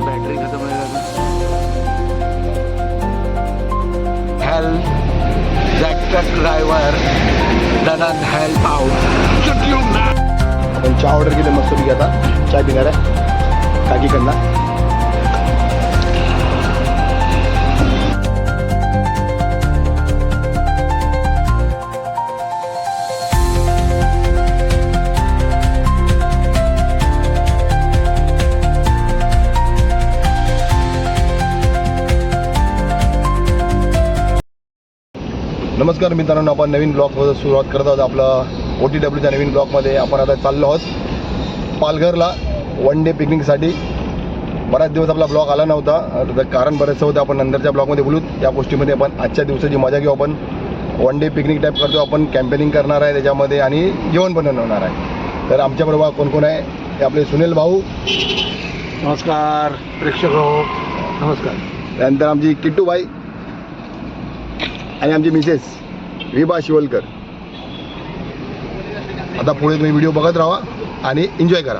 Battery खतम help जॅक्टस driver doesn't help out. आपण चहा ऑर्डर केली मस्त पैकी. आता चहा पिणार आहे काकीकडनं. नमस्कार मित्रांनो, आपण नवीन ब्लॉग सुरुवात करत आहोत. आपलं OTWच्या नवीन ब्लॉगमध्ये आपण आता चाललो आहोत पालघरला वन डे पिकनिकसाठी. बराच दिवस आपला ब्लॉग आला नव्हता, कारण बरेचसं होतं. आपण नंतरच्या ब्लॉगमध्ये बोलू या गोष्टीमध्ये. आपण आजच्या दिवसाची मजा घेऊ. आपण वन डे पिकनिक टाईप करतो. आपण कॅम्पेनिंग करणार आहे त्याच्यामध्ये आणि जेवण पण बनवणार आहे. तर आमच्याबरोबर कोण कोण आहे ते आपले सुनील भाऊ. नमस्कार प्रेक्षक हो. नमस्कार. त्यानंतर आमची किट्टूबाई आणि आमची मिसेस विभा शिवलकर. आता पुढे तुम्ही व्हिडिओ बघत राहा आणि एन्जॉय करा.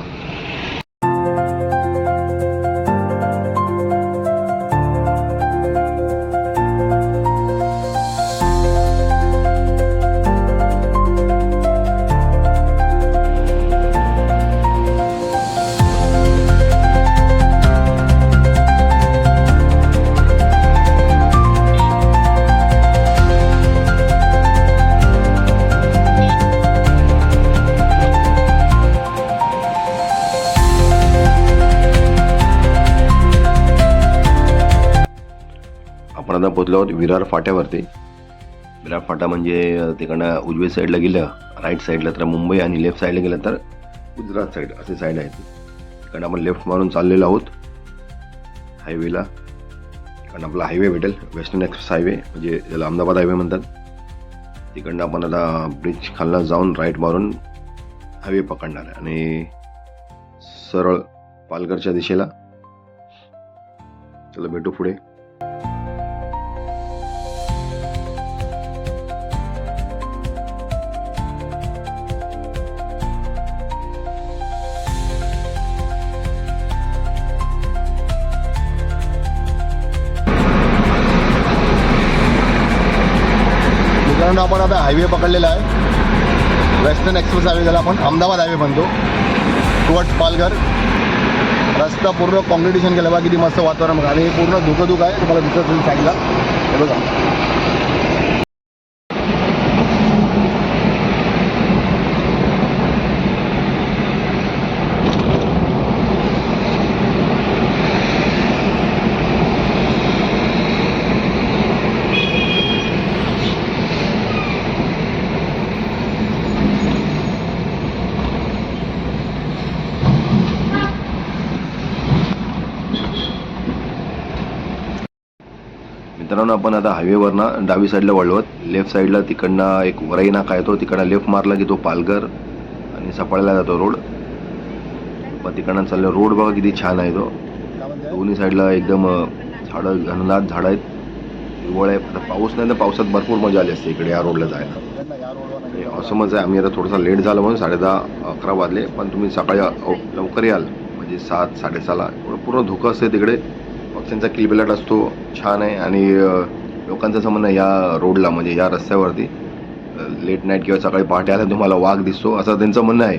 आपण आता पोचलो आहोत विरार फाट्यावरती. विरार फाटा म्हणजे तिकडनं उजव्या साईडला गेलं, राईट साईडला तर मुंबई आणि लेफ्ट साईडला गेलं तर गुजरात साईड असे साईड आहे. तिकडनं आपण लेफ्ट मारून चाललेलो आहोत हायवेला. तिकडनं आपला हायवे भेटेल, वेस्टर्न एक्सप्रेस हायवे म्हणजे त्याला अहमदाबाद हायवे म्हणतात. तिकडनं आपण आता ब्रिज खालनं जाऊन राईट मारून हायवे पकडणार आहे आणि सरळ पालघरच्या दिशेला. चला भेटू पुढे. मित्रांनो, आपण आता हायवे पकडलेला आहे, वेस्टर्न एक्सप्रेस हायवे, ज्याला आपण अहमदाबाद हायवे म्हणतो, टुवर्ड्स पालघर. रस्ता पूर्ण कॉन्क्रिटेशन केलं बघा, किती मस्त वातावरण बघा. आणि पूर्ण धुकं आहे, तुम्हाला दिसत असेल साईडला हे बघा. मित्रांनो, आपण आता हायवेवरनं डावी साईडला वळवत लेफ्ट साईडला तिकडनं एक वराई नाका येतो. तिकडनं लेफ्ट मारला की तो पालघर आणि सफाळ्याला जातो रोड. पण तिकडनं चाललं रोड बघा किती छान आहे तो. दोन्ही साईडला एकदम झाडं, घनदाट झाडं आहेत, हिरवळ आहे. आता पाऊस नाही तर पावसात भरपूर मजा आली असते इकडे या रोडला जायला. असंच आहे. आम्ही आता थोडासा लेट झाला म्हणून 10:30-11 वाजले. पण तुम्ही सकाळी लवकर याल म्हणजे 7-6:30ला. पूर्ण धुकं असते तिकडे, पक्ष्यांचा किलबिलाट असतो, छान आहे. आणि लोकांचं असं म्हणणं या रोडला म्हणजे या रस्त्यावरती लेट नाईट किंवा सकाळी पहाटे आला तुम्हाला वाघ दिसतो असं त्यांचं म्हणणं आहे.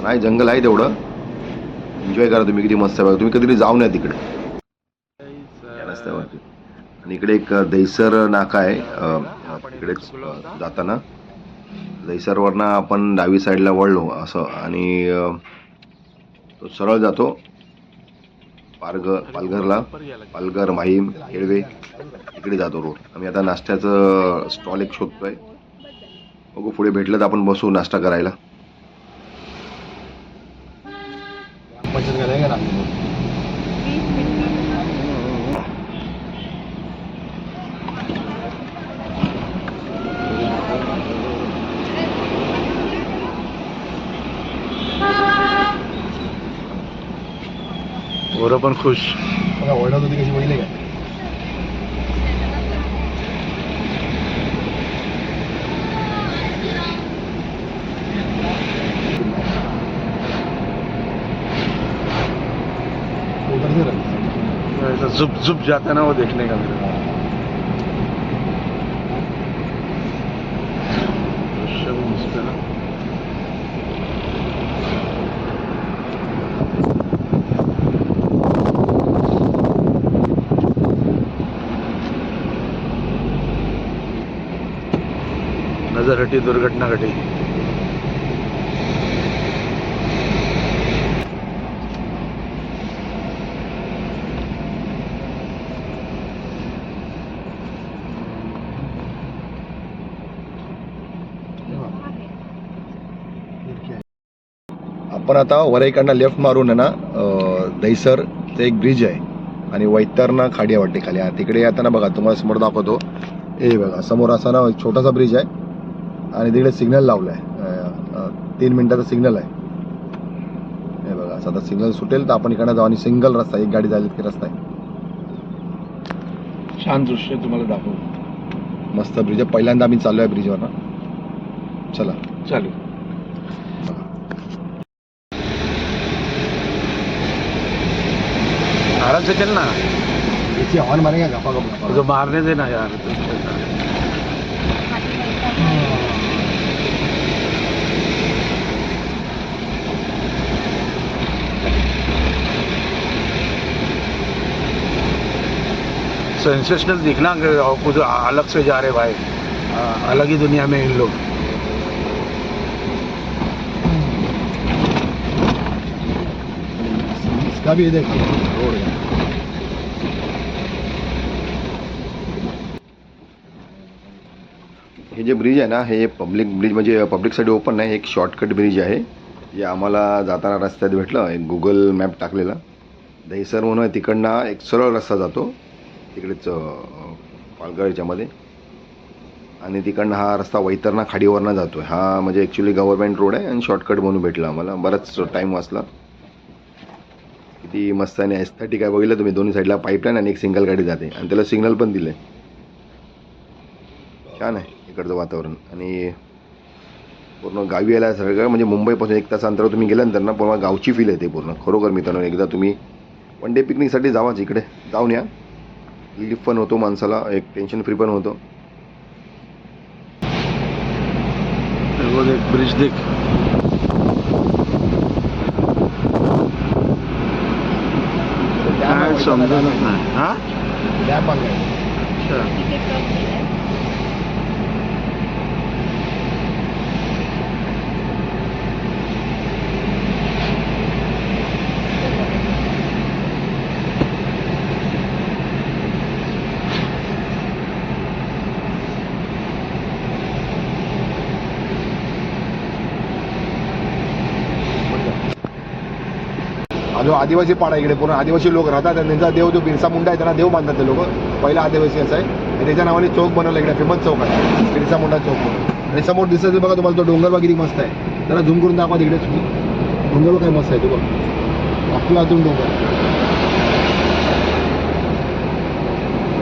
नाही, जंगल आहे तेवढं, एन्जॉय करा तुम्ही. किती मस्त आहे बघा. तुम्ही कधीतरी जाऊन या तिकडे या रस्त्यावरती. आणि इकडे एक दहिसर नाका आहे तिकडे जाताना. दहिसरवरनं आपण डावी साईडला वळलो असं आणि तो सरळ जातो पालघरला. पालघर, माहीम, केळवे इकडे जातो रोड. आम्ही आता नाश्त्याचं स्टॉल एक शोधतोय, बघू पुढे भेटलं तर आपण बसू नाश्ता करायला. पोरं पण खुश. ओरडत होती कशी बघितली का? ऐसा जुप जुप जाता है ना वो देखने का मेरे को दृश्य भी मस्त है ना. नजर हटी दुर्घटना घटी. आपण आता वरईकडनं लेफ्ट मारून आहे ना दहिसर ते एक ब्रिज आहे आणि वैतरणा खाडी आहे वाटते खाली. तिकडे येताना बघा तुम्हाला समोर दाखवतो. हे बघा समोर असा ना एक छोटासा ब्रिज आहे आणि तिकडे सिग्नल लावलाय 3 मिनिटाचा सिग्नल आहे. हे बघा असं आता सिग्नल सुटेल तर आपण इकडे जाऊ आणि सिंगल रस्ता एक गाडी झाली की रस्ता आहे. छान दृश्य तुम्हाला दाखवू. मस्त ब्रिज आहे. पहिल्यांदा आम्ही चाललो आहे ब्रिजवर ना. चला चालू. आराम से चलना. याची हॉर्न मारेगा गप्पा गप्पा जो मारने देना यार. सेंसेशनल दिखना कुछ अलग से जा रहे भाई. अलग ही दुनिया में इन लोग. इसका भी देखो रोड है. हे जे ब्रिज आहे ना हे पब्लिक ब्रिज म्हणजे पब्लिकसाठी ओपन नाही. एक शॉर्टकट ब्रिज आहे जे आम्हाला जाताना रस्त्यात भेटलं. एक गुगल मॅप टाकलेला. दहिसर म्हणून आहे तिकडनं एक सरळ रस्ता जातो तिकडेच पालघरच्यामध्ये आणि तिकडनं हा रस्ता वैतरणा खाडीवरनं जातो. हा म्हणजे ॲक्च्युली गव्हर्नमेंट रोड आहे आणि शॉर्टकट म्हणून भेटला आम्हाला. बराच टाईम वाचला. किती मस्त आणि एस्थेटिक आहे बघितलं तुम्ही. दोन्ही साईडला पाईपलाईन आणि एक सिंगल गाडी जाते आणि त्याला सिग्नल पण दिलं आहे. छान आहे इकडचं वातावरण आणि पूर्ण गावी यायला सगळं म्हणजे मुंबईपासून 1 तास अंतरावर तुम्ही गेल्यानंतर ना पूर्ण गावची फील येते पूर्ण. खरोखर मित्रांनो एकदा तुम्ही वन डे पिकनिकसाठी जावाच इकडे जाऊन या. रिलीफ पण होतो माणसाला. एक टेन्शन फ्री पण होतो. वो देख ब्रिज देख. काय समजतच नाही. हा अच्छा. हा जो आदिवासी पाडा इकडे पूर्ण आदिवासी लोक राहतात आणि त्यांचा देव जो बिरसा मुंडा आहे त्यांना देव मानतात ते लोक. पहिला आदिवासी असा आहे आणि त्याच्या नावाने चौक बनवला इकडे. फेमस चौक आहे बिरसा मुंडा चौक म्हणून. आणि समोर दिसत बघा तुम्हाला तो डोंगर किती मस्त आहे. त्याला झूम करून दाखवा तिकडे डोंगर काय मस्त आहे. तो बघ आपला अजून डोंगर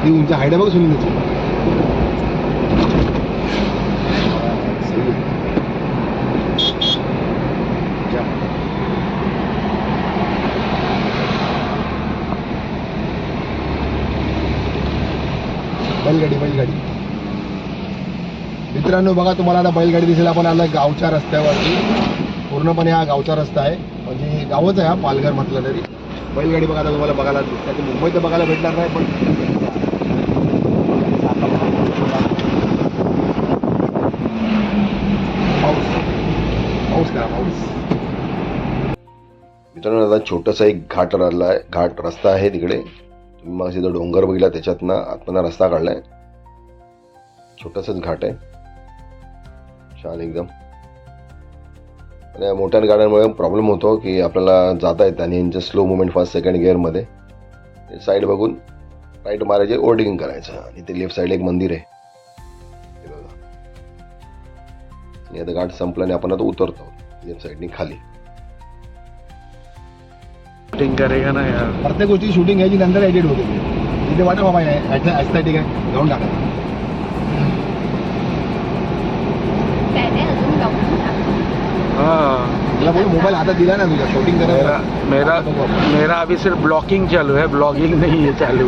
ती उंच हाईट आहे बघ सुनील त्याची. बैलगाडी मित्रांनो बघा तुम्हाला आता बैलगाडी दिसेल. आपण आला गावच्या रस्त्यावरती. पूर्णपणे हा गावचा रस्ता आहे म्हणजे गावच आहे हा पालघर म्हटलं तरी. बैलगाडी बघा आता तुम्हाला बघायला दिसते. मुंबईत तर बघायला भेटणार नाही पण पाऊस करा पाऊस. मित्रांनो आता छोटासा एक घाट रस्ता आहे तिकडे. तुम्ही मग तिथं डोंगर बघितला त्याच्यातनं आतमधनं रस्ता काढलाय. छोटासाच घाट आहे. छान एकदम. आणि मोठ्या गाड्यांमुळे प्रॉब्लेम होतो की आपल्याला जाता येतं आणि यांचं स्लो मुवमेंट फर्स्ट सेकंड गिअरमध्ये. साईड बघून राईट मारायचे ओव्हरटेकिंग करायचं आणि ते लेफ्ट साईडला एक मंदिर आहे हे बघा. आणि आता घाट संपल्याने आपण आता उतरतो लेफ्ट साईडनी खाली. शूटिंग करेगा ना यार. प्रत्येक गोष्टी शूटिंग घ्यायची नंतर एडिट होते. तिथे वाटत बाबा ॲस्थेटिक आहे जाऊन टाका. हा मला बोल मोबाईल हातात दिला ना तुझा शूटिंग मेरा करायला. मेरा मेरा अभी सिर्फ ब्लॉकिंग चालू है, ब्लॉगिंग नहीं है चालू.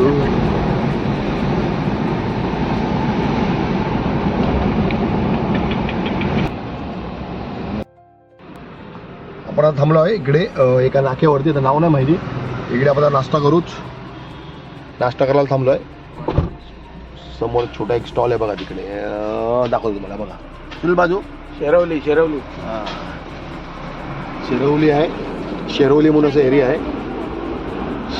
आपण आता थांबलो आहे इकडे एका नाक्यावरती, तर नाव नाही माहिती. इकडे आपण आता नाश्ता करूच. नाश्ता करायला थांबलो आहे. समोर छोटा एक स्टॉल आहे बघा तिकडे. दाखवतो तुम्हाला बघा. चल बाजू शेरवली शेरवली. शिरवली आहे. शेरवली म्हणून असं एरिया आहे.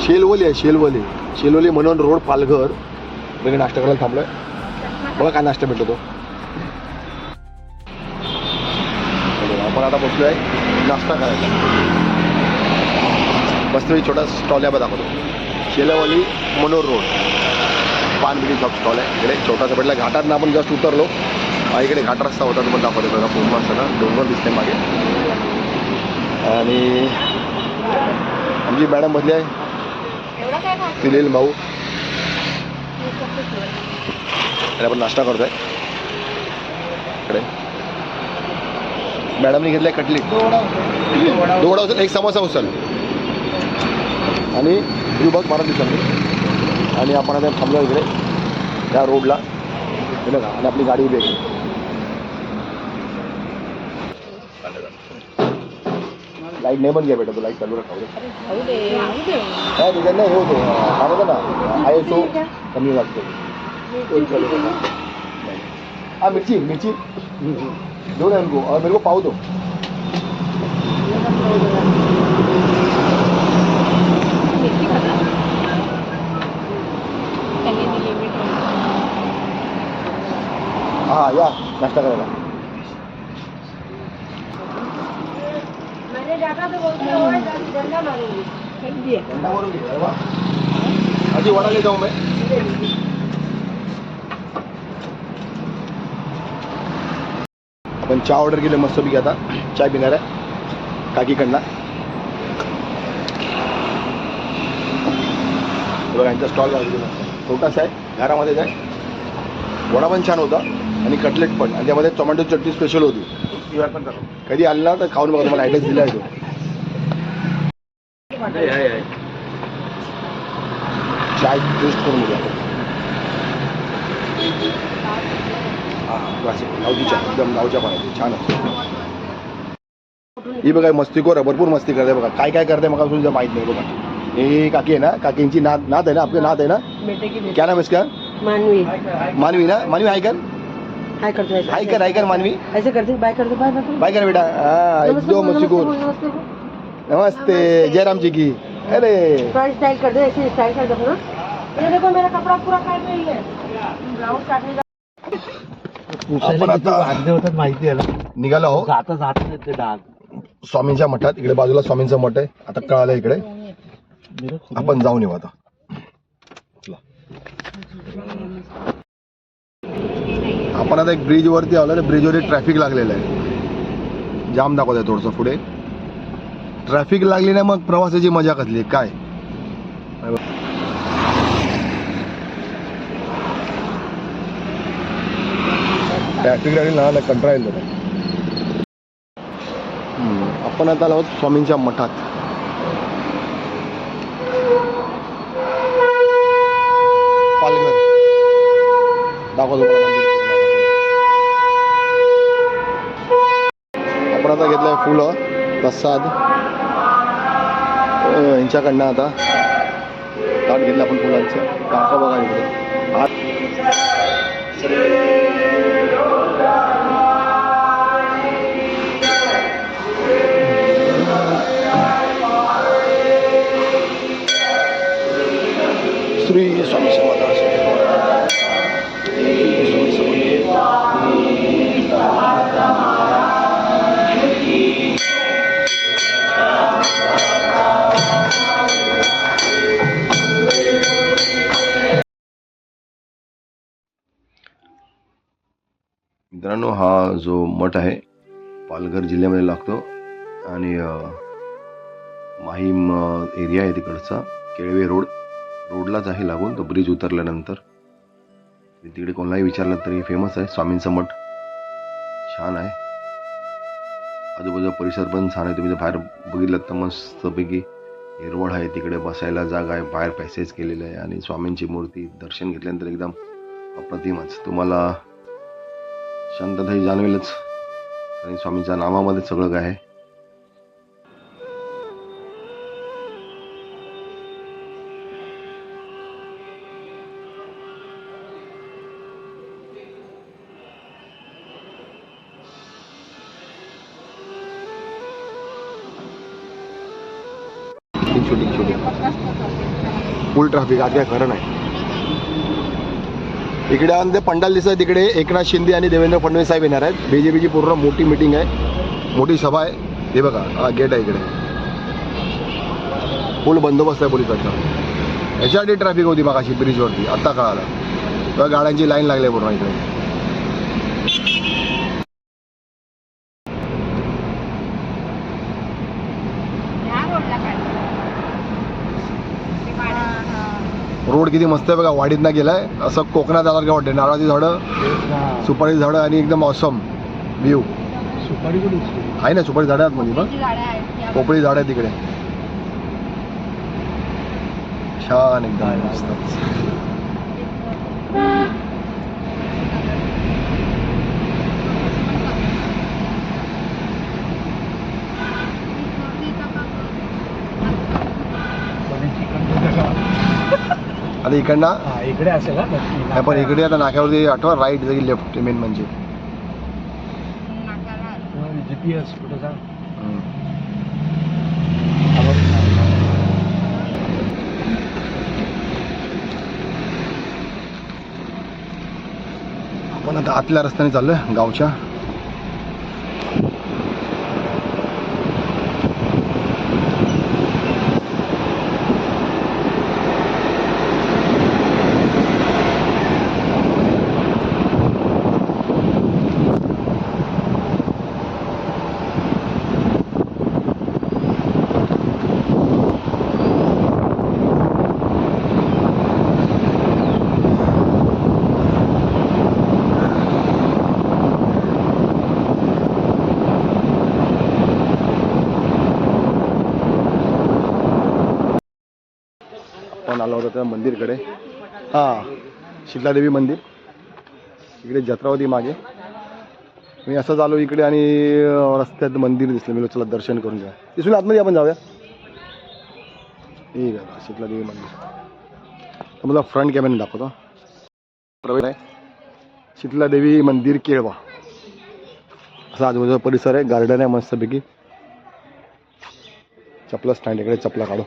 शेलवली आहे, शेलवली. शेलवली म्हणून रोड, पालघर. इकडे नाश्ता करायला थांबलोय. बघा काय नाश्ता भेटतो तो. आपण आता बसलो आहे नाश्ता करायला. बसलो छोटा स्टॉल आहे बघा दाखवतो. शेलवली मनोर रोड पानबिडी शॉप स्टॉल आहे. इकडे छोटासा भेटला. घाटात आपण जस्ट उतरलो. इकडे घाट रस्ता होता तो पण दाखवतो बघा. पूर्ण असताना डोंगर दिसते मागे. आणि आमची मॅडम बसली आहे, तिलेल भाऊ. आणि आपण नाश्ता करतोय. इकडे मॅडमने घेतलाय कटलेट, दोडा उचल, एक समोसा उचल आणि बघ 12 दिवसांनी. आणि आपण आता थांबलो इकडे त्या रोडला बघा. आणि आपली गाडी उभी आहे. लाईट नाही बंद घ्या बेटा, तो लाईट चालू राखावं. काय तिकडे नाही होतो काय होतं ना, आहे तो कमी लागतो. हाँ मिर्ची मिर्ची दो ना उनको, और मेरे को पाव दो. हाँ या नाश्ता करायला. अजी वडा ले जाऊँ मैं. आपण चहा ऑर्डर केलं मस्तपैकी. आता चाय पिणार आहे काकीकडनं. बघा यांचा स्टॉल लागलेला छोटासा आहे, घरामध्येच आहे. वडा पण छान होता आणि कटलेट पण, आणि त्यामध्ये टोमॅटो चटणी स्पेशल होती. कधी आलं ना तर खाऊन बघा, तुम्हाला ॲड्रेस दिला आहे तो. चाय टेस्ट करून बघा. गावची चहा एकदम गावच्या पाण्याची छान असते. ही बघा मस्तीखोर, भरपूर मस्ती करते बघा. काय काय करते मग तुझं माहित नाही बघा. हे काकी आहे ना, काकींची नात आहे ना, आपली नात आहे ना. क्या नाम है इसका? मानवी. मानवी ना. मानवी हाय कर, हाय करतो ऐसे. हाय कर मानवी. ऐसे करते, बाय करतो, बाय बाय. बाय कर बेटा. हाँ एकदम मस्तीखोर. नमस्ते. नमस्ते जयराम जी की. अरे थोड़ा स्टाइल कर दो, ऐसे स्टाइल कर दो ना. ये देखो मेरा कपड़ा पूरा काट रही है. ब्लाउज काटने का आपण आता होतात माहिती आहे निघालो आहो जाता जाता ते डाग. स्वामींच्या मठात. इकडे बाजूला स्वामींचं मठ आहे. आता कळालं इकडे. आपण जाऊन येऊ आता. चला. आपण आता एक ब्रिज वरती आलो. ब्रिजवरती ट्रॅफिक लागलेलं आहे. जाम दाखवत आहे थोडंसं पुढे. ट्रॅफिक लागली ना मग प्रवासाची मजा कसली काय. ट्रॅफिक लागली ना कंटाळा येईल बघा. आपण आता आलो स्वामींच्या मठात. पालघर दाखवतो मला मंदिर. आपण आता घेतलंय फुलं प्रसाद यांच्याकडनं. आता ताट घेतलं आपण फुलांचं. काका बघा इकडे. श्री स्वामी समर्थ. मित्रांनो, हा जो मठ आहे पालघर जिल्ह्यामध्ये लागतो आणि माहीम एरिया आहे तिकडचा. केळवे रोडलाच आहे लागून. तो ब्रिज उतरल्यानंतर तिकडे कोणालाही विचारलं तरी फेमस आहे स्वामींचं मठ. छान आहे. आजूबाजूचा परिसर पण छान आहे. तुम्ही जर बाहेर बघितलं तर मस्तपैकी हिरवळ आहे, तिकडे बसायला जागा आहे, बाहेर पॅसेज केलेलं आहे आणि स्वामींची मूर्ती दर्शन घेतल्यानंतर एकदम अप्रतिमच. तुम्हाला शांतताही जाणवेलच आणि स्वामींच्या नामामध्ये सगळं काय आहे. छोटी फुल ट्रॅफिक, आज काय खरं नाही. इकडे आणि ते पंडाल दिसत आहे, तिकडे एकनाथ शिंदे आणि देवेंद्र फडणवीस साहेब येणार आहेत. बीजेपीची पूर्ण मोठी मीटिंग आहे, मोठी सभा आहे. हे बघा, हा गेट आहे, इकडे फुल बंदोबस्त आहे पोलिसांचा. ह्याच्यासाठी ट्रॅफिक होती मगाशी ब्रिजवरती, आत्ता कळालं. तेव्हा गाड्यांची लाईन लागली पूर्ण इकडे. रोड किती मस्त आहे बघा, वाडीतनं गेलाय असं कोकणात आल्यावर काय वाटतं. नारळाची झाडं, सुपारी झाडं आणि एकदम ऑसम व्ह्यू. सुपारी कुठे आहे ना, सुपारी झाडं आहेत मध्ये बघ, पोपळी झाडं आहे तिकडे, छान एकदम मस्त. आता इकडनं इकडे असेल ना नाही, पण इकडे आता नाक्यावरती आठवा राईट जाईल, लेफ्ट मेन म्हणजे. GPS कुठं जा. आपण आता आतल्या रस्त्याने चाललोय गावच्या. आपण आलो होतो त्या मंदिरकडे. हां, शीतलादेवी मंदिर, इकडे जत्रा होती मागे. मी असंच आलो इकडे आणि रस्त्यात मंदिर दिसलं. मी चला दर्शन करून घ्या. इथून आतमध्ये आपण जाऊया. ठीक आहे, शीतलादेवी मंदिर. तर मला फ्रंट कॅमेरा दाखवतो. प्रवेश आहे शीतलादेवी मंदिर केळवा. असा आजूबाजूचा परिसर आहे, गार्डन आहे मस्तपैकी. चपला स्टँड, इकडे चपला काढू.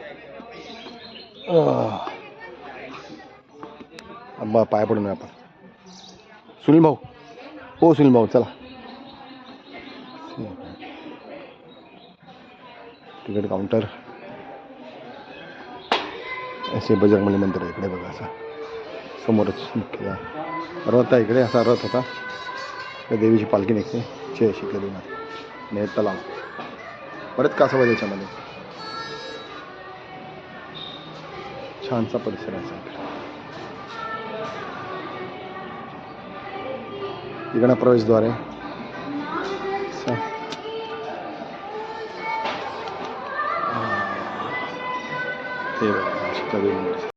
अब्बा पाय पडून आपण. सुनील भाऊ, हो सुनील भाऊ चला. तिकीट काउंटर, असे बजरंगबली मंदिर आहे इकडे बघा. असा समोरच मुख्य रथ आहे इकडे. असा रथ होता, त्या देवीची पालखी निघते. शीतला देवी ने तलाव, बरेच कासव आहे त्याच्यामध्ये. छानसा परिसर आहे. इकडं प्रवेशद्वार आहे. हे बघा शीतलादेवी मंदिर.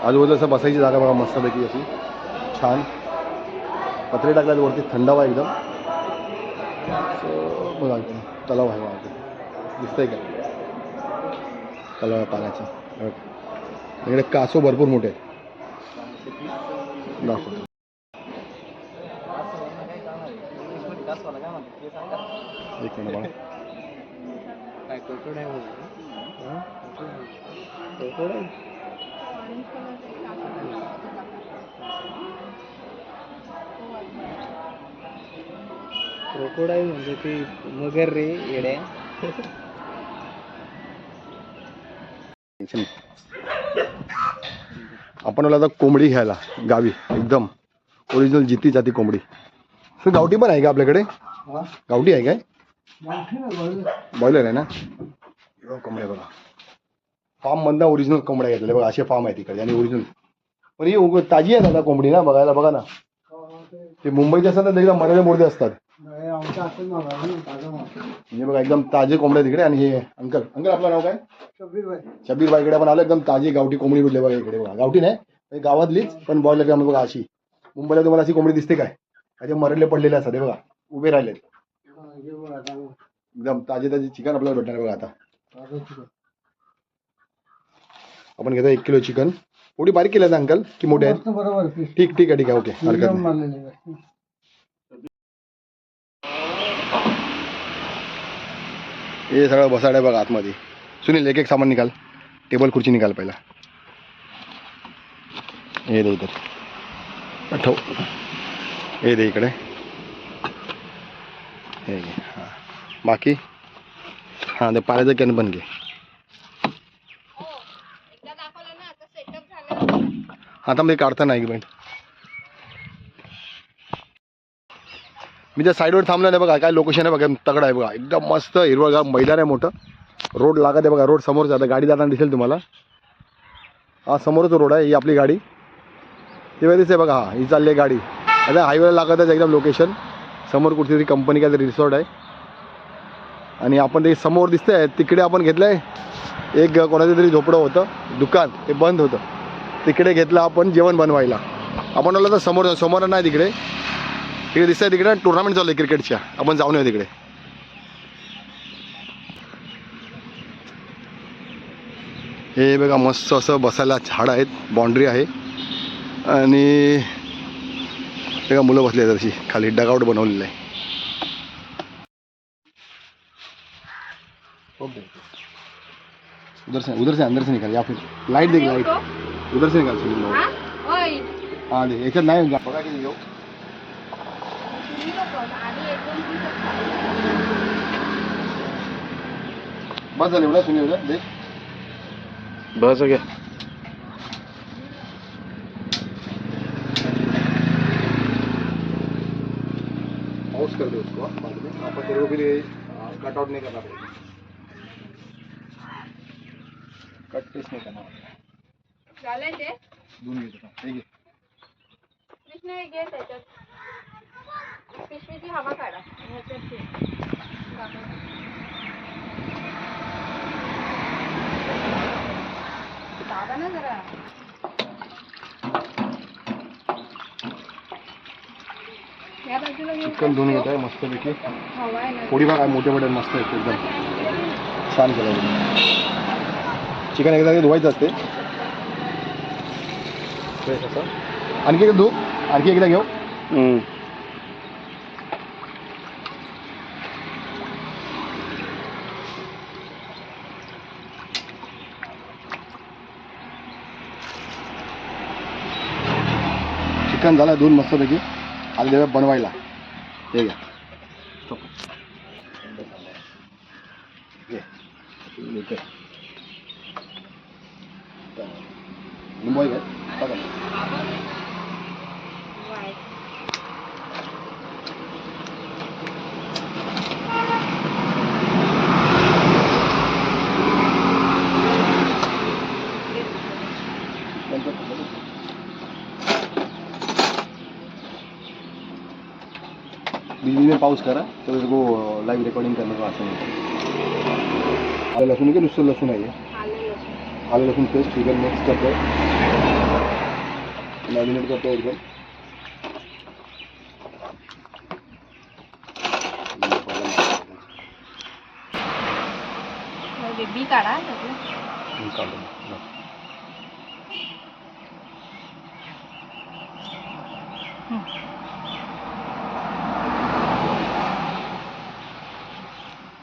आजूबाजूला असं बसायची जागा बघा मस्तपैकी अशी छान पत्रे टाकल्यात वरती, थंडावा एकदम. बघा तलाव आहे बघा, दिसतंय का तलाव पाण्याचा. इकडे कासव भरपूर मोठे आहेत. दाखवतो एक मिनिट बघा. क्रोकोडाईल म्हणजे ती मगर रे येड्या. आपण आलो आता कोंबडी घ्यायला गावी, एकदम ओरिजिनल जिती जाती कोंबडी. तर गावठी पण आहे का आपल्याकडे? गावठी आहे काय? बॉयलर आहे ना? कोंबड्या बघा, फार्म मधनं ओरिजिनल कोंबड्या घेतलेल्या बघा, असे फार्म आहे तिकडे आणि ओरिजिनल. पण ही ताजी आहे दादा कोंबडी ना, बघायला बघा ना. ते मुंबईचे असतात ना, एकदम मराठी मोडते असतात. म्हणजे बघा एकदम ताजे कोंबड्या तिकडे. आणि हे अंकल आपलं नाव काय? शबीर बाई. इकडे पण आलं एकदम ताजी गावठी कोंबडी भेटले बघा. इकडे बघा गावठी नाही गावातलीच, पण बॉयलर ग्राम बघा अशी. मुंबईला तुम्हाला अशी कोंबडी दिसते काय? असे मरडले पडलेले असतात बघा, उभे राहिले एकदम ताजे चिकन आपल्याला भेटणार बघा. आता आपण घेतो 1 किलो चिकन. थोडी बारीक केलं अंकल की मोठे आहेत? बरोबर. ठीक आहे ओके. हरकत नाही. हे सगळं बसाड आहे बघा आतमध्ये. सुनील एक सामान निकाल, टेबल खुर्ची निकाल पहिला. हे दे इधर ठेव, हे दे इकडे, हे घे. हां बाकी हां ते पाण्याचं कॅन पण घे. आता मी काढता नाही मिनिट. मी त्या साईडवर थांबलो नाही बघा, काय लोकेशन आहे बघा, तगडा आहे बघा, एकदम मस्त हिरवळगार मैदान आहे मोठं. रोड लागत आहे बघा, रोड समोर जातं, गाडी जाताना दिसेल तुम्हाला. हा समोरच रोड आहे, ही आपली गाडी तेव्हा दिसते बघा. हा ही चालली आहे गाडी. आता हायवेला लागतच एकदम लोकेशन. समोर कुठेतरी कंपनी काय तरी रिसॉर्ट आहे. आणि आपण ते समोर दिसतंय तिकडे आपण घेतलं आहे एक कोणाचं तरी झोपडं होतं, दुकान ते बंद होतं, तिकडे घेतलं आपण जेवण बनवायला. आपण आलो तर समोर नाही तिकडे दिसतंय, तिकडे टुर्नामेंट चालू आहे क्रिकेटच्या, आपण जाऊन येऊ तिकडे. हे बघा मस्त असं बसायला झाड आहेत, बाउंड्री आहे. आणि बघा मुलं बसली आहेत तशी खाली, डगआउट बनवलेलं आहे. उधर से अंदर से निकाल, या फिर लाइट देख, लाइट उधर से निकाल. हाँ दे याच्यात नाही बघा किती घेऊ. बस झालं एवढा सुनी एवढं देख. बस हो गया. पॉज कर दे उसको बाद में, आपण तेरे को भी कट आउट नहीं करना पड़ेगा, कट पेस्ट नहीं करना पड़ेगा. झालं ते दोन घेतो ठीक आहे. कृष्ण घे त्याच्यात पिशवीची हवा काढा. दाबा ना जरा. या बाजूला घेऊन चिकन धुवून घेत आहे मस्तपैकी. हवा आहे ना. थोडी बघा मोठे मोठे मस्त आहेत एकदम छान केलं. चिकन एकदा धुवायचं असते. आणखी एकदा धुवू, आणखी एकदा घेऊ. चिकन झालं धुवून मस्तपैकी, आले बनवायला. हे घ्या लिंबू आहे काय टाका. बीच में पाउस करा तो इसको लाइव रिकॉर्डिंग करने को आसान होता है. लहसुन के नुसतं लसूण आहे, आलं लसूण पेस्ट चिकन मिक्स करतो, मॅरिनेट करतो एकदम. बी काढा त्यातलं.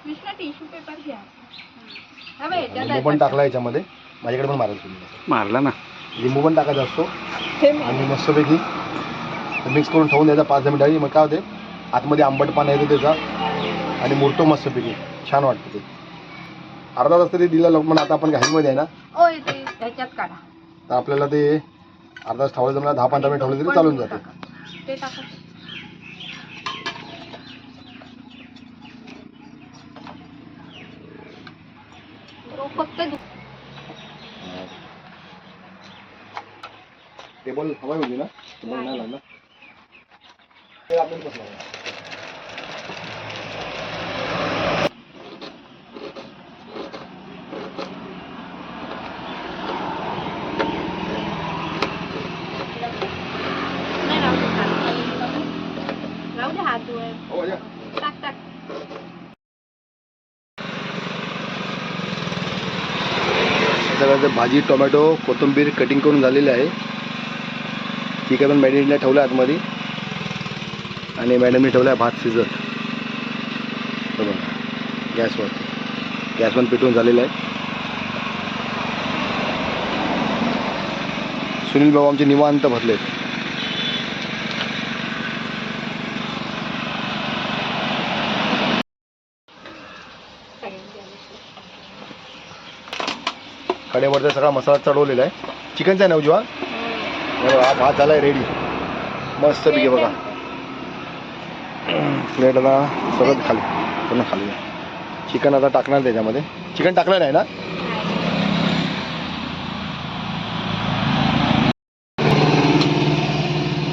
कृष्णा टिश्यू पेपर घ्या. हा बाई, याच्यात लिंबू पण टाकला याच्यामध्ये, माझ्याकडे पण मारायला तुम्ही मारला ना. लिंबू पण टाकायचा असतो आणि मस्तपैकी मिक्स करून ठेवून द्यायचा 5-10 मिनिटांनी. मग काय होते आतमध्ये आंबटपणा येतो त्याचा आणि मुरतो मस्तपैकी, छान वाटतं ते. अर्धा तास तरी दिला लोक, पण आता आपण घाईमध्ये आहे ना, ओय ते त्याच्यात काढा. तर आपल्याला ते अर्धा तास ठेवायचं, मला 10-15 मिनिट ठेवलं तरी चालून जाते. ते टाका. तो फक्त टेबल हवाय होती ना, टेबल नाही लागला ते आपण कसं नाही राहू दे हात धुवाय. हो या. टाक टाक. सगळं भाजी, टोमॅटो, कोथिंबीर कटिंग करून झालेली आहे. ठीक आहे, पण मॅरिनेटला ठेवलं आहे आतमध्ये आणि मॅडमने ठेवला आहे भात शिजत. बघा गॅस पण पेटवून झालेलं आहे. सुनील भाऊ आमचे निवांत भरलेत. कडेवरचा सगळा मसाला चढवलेला आहे. चिकनचा आहे ना उजवा. हा भात झाला आहे रेडी मस्त पैकी. बघा प्लेट आता सगळं खाली, पूर्ण खाली. चिकन आता टाकणार त्याच्यामध्ये. चिकन टाकलं नाही ना.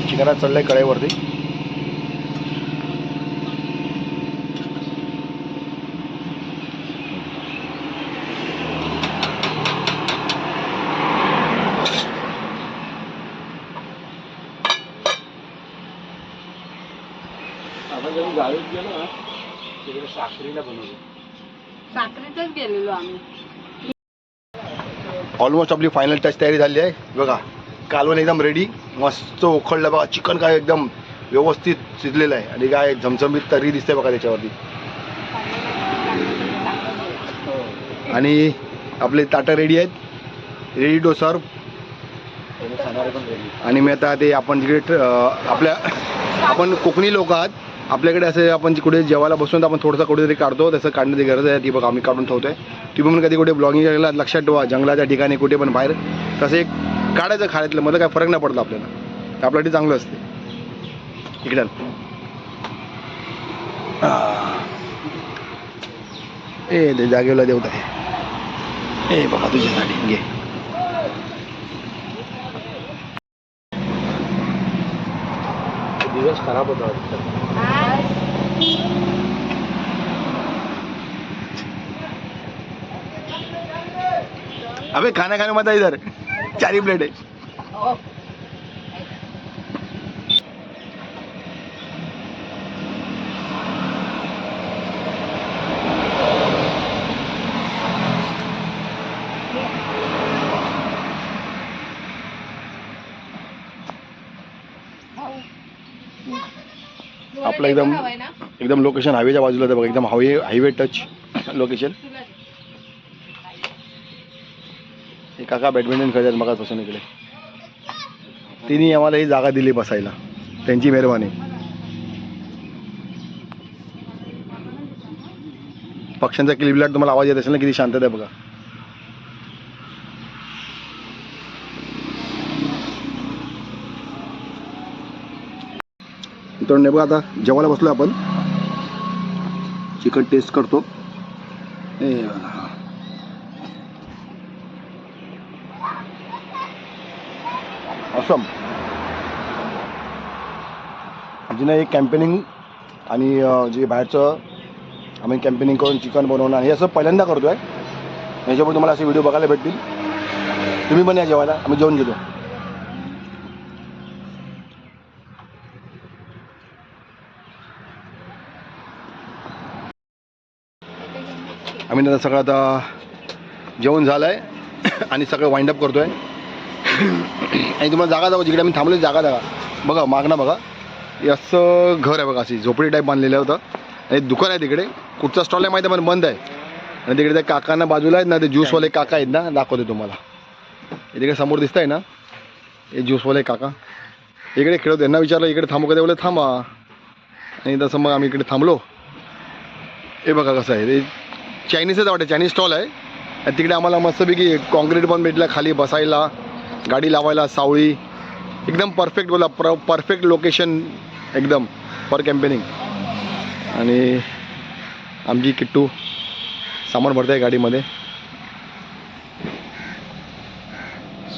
चिकन आज चढलं आहे कढईवरती. गावीत गेलो ना तिकडे साखरीला बनवलं. साखरेतच गेलेलो आम्ही. ऑलमोस्ट आपली फायनल टच तयारी झाली आहे. बघा कालवण एकदम रेडी, मस्त उखळलं बघा. चिकन काय एकदम व्यवस्थित शिजलेलं आहे आणि काय झमझमीत तरी दिसते बघा त्याच्यावरती. आणि आपले ताटं रेडी आहेत, रेडी टू सर्व. आणि मी आता ते आपण जिकडे आपण कोकणी लोक आहात, आपल्याकडे असे आपण कुठे जेवायला बसून तर आपण थोडंसं कुठेतरी काढतो, तसं काढण्याची गरज आहे. ती बघा आम्ही काढून ठेवतोय. तुम्ही पण कधी कुठे ब्लॉगिंग करायला लक्षात ठेवा, जंगलाच्या ठिकाणी कुठे पण बाहेर तसं एक काढायचं खाण्यातलं, मला काय फरक नाही पडला आपल्याला, तर आपल्यासाठी चांगलं असते. इकडे ते जागेला देवत आहे. ए बघा तुझ्यासाठी घे. दिवस खराब होता. अबे खाना मत इधर 4 प्लेट है. आपलं एकदम लोकेशन हायवेच्या बाजूला आहे बघा. एकदम हायवे टच लोकेशन. हे काका बॅडमिंटन खेळतात मगाचपासून इकडे. तिने आम्हाला ही जागा दिली बसायला, त्यांची मेहरबानी. पक्ष्यांचा किलबिलाट तुम्हाला आवाज येत असेल ना, किती शांतता आहे बघा. मित्रांनो बघा आता जेवायला बसलो आपण. चिकन टेस्ट करतो. असम आमची ना एक कॅम्पेनिंग आणि जे बाहेरचं आम्ही कॅम्पेनिंग करून चिकन बनवणं हे असं पहिल्यांदा करतो आहे. याच्यामुळे तुम्हाला असे व्हिडिओ बघायला भेटतील. तुम्ही पण या जेवायला, आम्ही जेवण घेतो. आम्ही नंतर सगळं आता जेवण झालं आहे आणि सगळं वाइंडअप करतो आहे. आणि तुम्हाला जागा दाखवा, जिकडे आम्ही थांबलो जागा बघा, मागणं बघा, हे असं घर आहे बघा, अशी झोपडी टाईप बांधलेलं होतं. आणि दुकान आहे तिकडे, कुठचा स्टॉल आहे माहिती आहे पण बंद आहे. आणि तिकडे त्या काकांना बाजूला आहेत ना, ते ज्यूसवाले काका आहेत ना, दाखवते तुम्हाला. तिकडे समोर दिसत आहे ना, हे ज्यूसवाले काका इकडे खेळत. त्यांना विचारलं इकडे थांबू का, ते बोलले थांबा. आणि तसं मग आम्ही इकडे थांबलो. हे बघा कसं आहे, ते चायनीजच वाटतं, चायनीज स्टॉल आहे. आणि तिकडे आम्हाला मस्तपैकी कॉन्क्रीट पण भेटला, खाली बसायला, गाडी लावायला, सावळी एकदम परफेक्ट. बोला परफेक्ट लोकेशन एकदम फॉर कॅम्पेनिंग. आणि आमची किट्टू सामान भरत आहे गाडीमध्ये.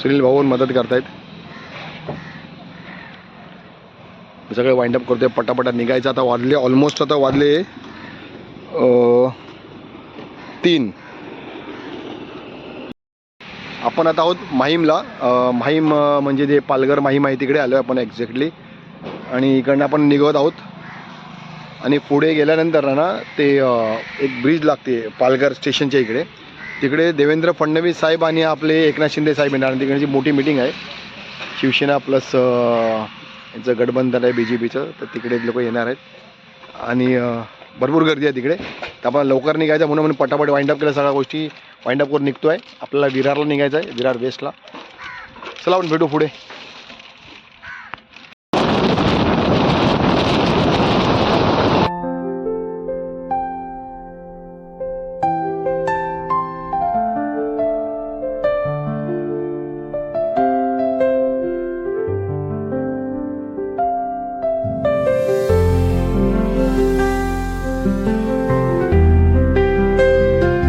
सुनील भाऊ मदत करतायत. सगळं वाइंडअप करतोय, पटापटा निघायचं. आता वाजले ऑलमोस्ट, आता वाजले 3. आपण आता आहोत माहीमला. माहीम म्हणजे जे पालघर माहीम आहे तिकडे आलो आहे आपण एक्झॅक्टली. आणि इकडनं आपण निघत आहोत. आणि पुढे गेल्यानंतर ना ते एक ब्रिज लागते पालघर स्टेशनच्या इकडे. तिकडे देवेंद्र फडणवीस साहेब आणि आपले एकनाथ शिंदे साहेब येणार. आणि तिकडची मोठी मिटिंग आहे, शिवसेना प्लस यांचं गठबंधन आहे BJPचं, तर तिकडे लोक येणार आहेत. आणि भरपूर गर्दी आहे तिकडे. तर आपण लवकर निघायचं म्हणून पटापट वाइंडअप केलं, सगळ्या गोष्टी वाइंडअप करून निघतो आहे. आपल्याला विरारला निघायचं आहे, विरार वेस्टला. चला आपण भेटू पुढे.